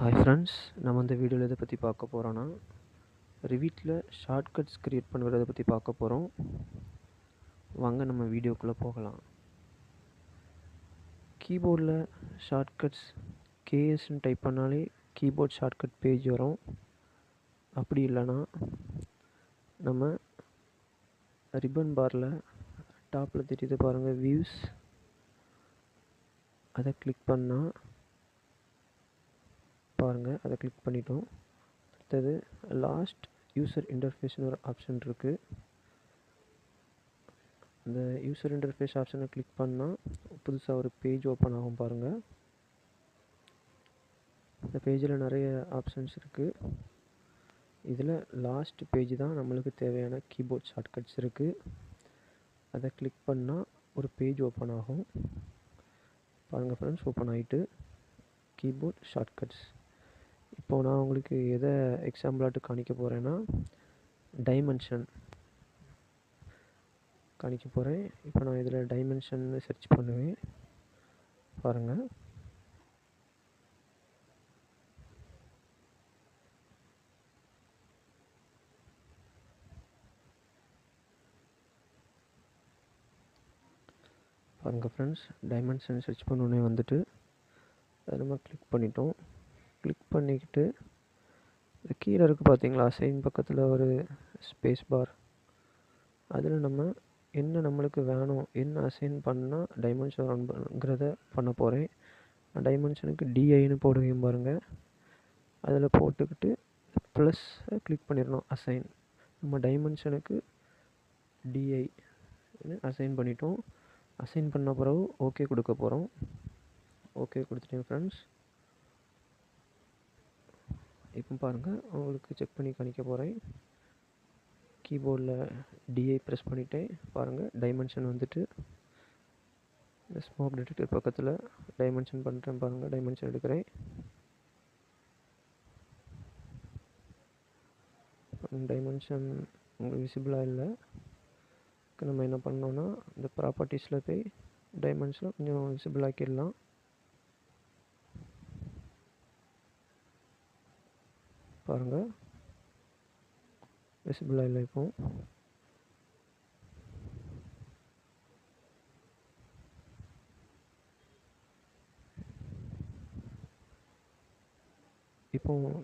Hi friends, நம்ம இந்த வீடியோவில் எதை பற்றி பார்க்க போகிறோன்னா ரிவீட்டில் ஷார்ட்கட்ஸ் க்ரியேட் பண்ணுறதை பற்றி பார்க்க போகிறோம். வாங்க நம்ம வீடியோக்குள்ளே போகலாம். கீபோர்டில் ஷார்ட்கட்ஸ் கேஎஸ்ன்னு டைப் பண்ணாலே கீபோர்ட் ஷார்ட்கட் பேஜ் வரும். அப்படி இல்லைன்னா நம்ம ரிப்பன் பாரில் டாப்பில் தெரியுது பாருங்கள், வியூஸ், அதை கிளிக் பண்ணால் பாருங்கள், அதை கிளிக் பண்ணிட்டோம். அடுத்தது லாஸ்ட் யூசர் இன்டர்ஃபேஸ்னு ஒரு ஆப்ஷன் இருக்குது. அந்த யூசர் இன்டர்ஃபேஸ் ஆப்ஷனை கிளிக் பண்ணால் புதுசாக ஒரு பேஜ் ஓப்பன் ஆகும் பாருங்கள். இந்த பேஜில் நிறைய ஆப்ஷன்ஸ் இருக்குது. இதில் லாஸ்ட் பேஜ் தான் நம்மளுக்கு தேவையான கீபோர்ட் ஷார்ட்கட்ஸ் இருக்குது. அதை கிளிக் பண்ணால் ஒரு பேஜ் ஓப்பன் ஆகும் பாருங்கள் ஃப்ரெண்ட்ஸ். ஓப்பன் ஆகிட்டு கீபோர்ட் ஷார்ட்கட்ஸ். இப்போது நான் உங்களுக்கு எதை எக்ஸாம்பிளாட்டு காணிக்க போகிறேன்னா டைமென்ஷன் காணிக்க போகிறேன். இப்போ நான் இதில் டைமென்ஷன் சர்ச் பண்ணுவேன் பாருங்கள். பாருங்கள் ஃப்ரெண்ட்ஸ், டைமென்ஷன் சர்ச் பண்ணோன்னே வந்துட்டு அதை நம்ம கிளிக் பண்ணிட்டோம். கிளிக் பண்ணிக்கிட்டு இது கீழே இருக்குது பார்த்தீங்களா, சைன் பக்கத்தில் ஒரு ஸ்பேஸ் பார். அதில் நம்ம என்ன நம்மளுக்கு வேணும், என்ன அசைன் பண்ணால் டைமென்ஷன் ரன்ங்கிறத பண்ண போகிறேன். நான் டைமென்ஷனுக்கு டிஐன்னு போடுவேன் பாருங்கள். அதில் போட்டுக்கிட்டு ப்ளஸ்ஸை கிளிக் பண்ணிடணும், அசைன். நம்ம டைமென்ஷனுக்கு டிஐ அசைன் பண்ணிட்டோம். அசைன் பண்ண பிறகு ஓகே கொடுக்க போகிறோம். ஓகே கொடுத்துட்டேன் ஃப்ரெண்ட்ஸ். இப்போ பாருங்கள், உங்களுக்கு செக் பண்ணி காணிக்க போகிறேன். கீபோர்டில் டிஐ ப்ரெஸ் பண்ணிட்டேன் பாருங்கள். டைமென்ஷன் வந்துட்டு இந்த ஸ்மோக் டிடெக்டர் பக்கத்தில் டைமென்ஷன் பண்ணுறேன் பாருங்கள். டைமென்ஷன் எடுக்கிறேன். டைமென்ஷன் உங்களுக்கு விசிபிளாக இல்லை. நம்ம என்ன பண்ணோன்னா இந்த ப்ராப்பர்ட்டிஸில் போய் டைமென்ஷனை கொஞ்சம் விசிபிள் ஆக்கிடலாம். பாருங்கள், விசிபிளாக இல்லை. இப்போ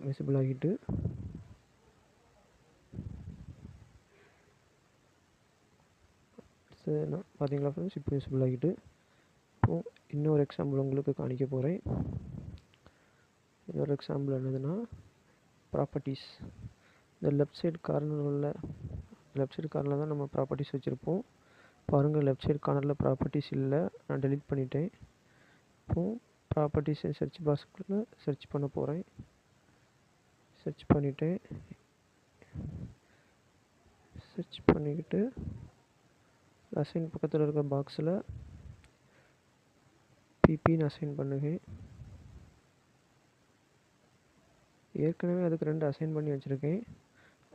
விசிபிள் ஆகிட்டு பார்த்தீங்களா ஃப்ரெண்ட்ஸ், இப்போ விசிபிள் ஆகிட்டு. இப்போது இன்னொரு எக்ஸாம்பிள் உங்களுக்கு காணிக்க போகிறேன். இன்னொரு எக்ஸாம்பிள் என்னதுன்னா ப்ராப்பர்ட்டிஸ். இந்த லெஃப்ட் சைடு கார்னரில் தான் நம்ம ப்ராப்பர்ட்டிஸ் வச்சுருப்போம் பாருங்கள். லெஃப்ட் சைடு கார்னரில் ப்ராப்பர்ட்டிஸ் இல்லை, நான் டெலிட் பண்ணிட்டேன். இப்போது ப்ராப்பர்ட்டிஸை சர்ச் பாக்ஸுக்குள்ளே சர்ச் பண்ண போகிறேன். சர்ச் பண்ணிக்கிட்டு அசைன் பக்கத்தில் இருக்க பாக்ஸில் பிபின்னு அசைன் பண்ணுவேன். ஏற்கனவே அதுக்கு 2 அசைன் பண்ணி வச்சுருக்கேன்.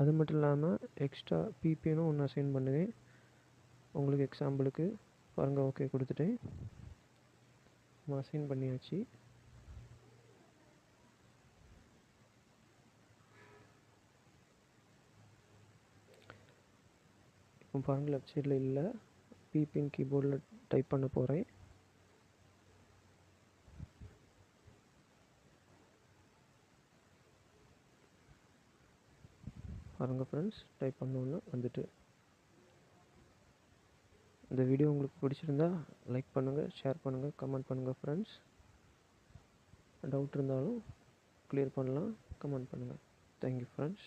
அது மட்டும் இல்லாமல் எக்ஸ்ட்ரா பிபின்னு ஒன்று அசைன் பண்ணுவேன் உங்களுக்கு எக்ஸாம்பிளுக்கு பாருங்கள். ஓகே கொடுத்துட்டேன். நம்ம அசைன் பண்ணியாச்சு. இப்போ பாருங்கள், லெஃப்ட் சைடில் இல்லை, பிபின் கீபோர்டில் டைப் பண்ண போகிறேன். பாருங்கள் ஃப்ரெண்ட்ஸ், டைப் பண்ணோன்னு வந்துட்டு. இந்த வீடியோ உங்களுக்கு பிடிச்சிருந்தா லைக் பண்ணுங்கள், ஷேர் பண்ணுங்கள், கமெண்ட் பண்ணுங்கள் ஃப்ரெண்ட்ஸ். டவுட் இருந்தாலும் கிளியர் பண்ணலாம், கமெண்ட் பண்ணுங்கள். Thank you friends.